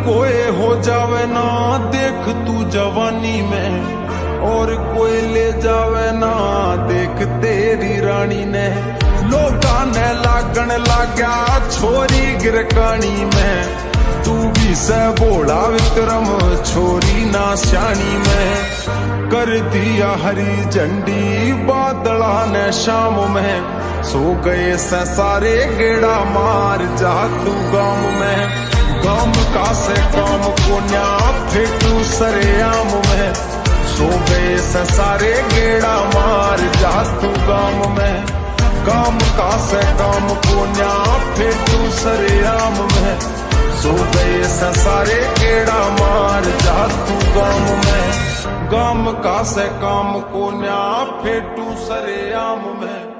कोई हो जावे ना देख तू जवानी में, और कोई ले जावे ना देख तेरी रानी ने। लोगा ने लागण लाग्या छोरी गिरकानी में, तू भी से बोला विक्रम छोरी ना श्यानी में। कर दिया हरी झंडी बादला ने शाम में, सो गए से सारे गेड़ा मार जा तू गाँव में। गाँव का से काम को न्या फेंकू सरेआम में, सो गए से सारे गेड़ा मार जा तू गाँव में। काम का से काम को न्या फेंकू सरेआम में, सो गए से सारे गेड़ा मार जा तू गाँव में। गाम का से काम को न्या फेंकू सरेआम में।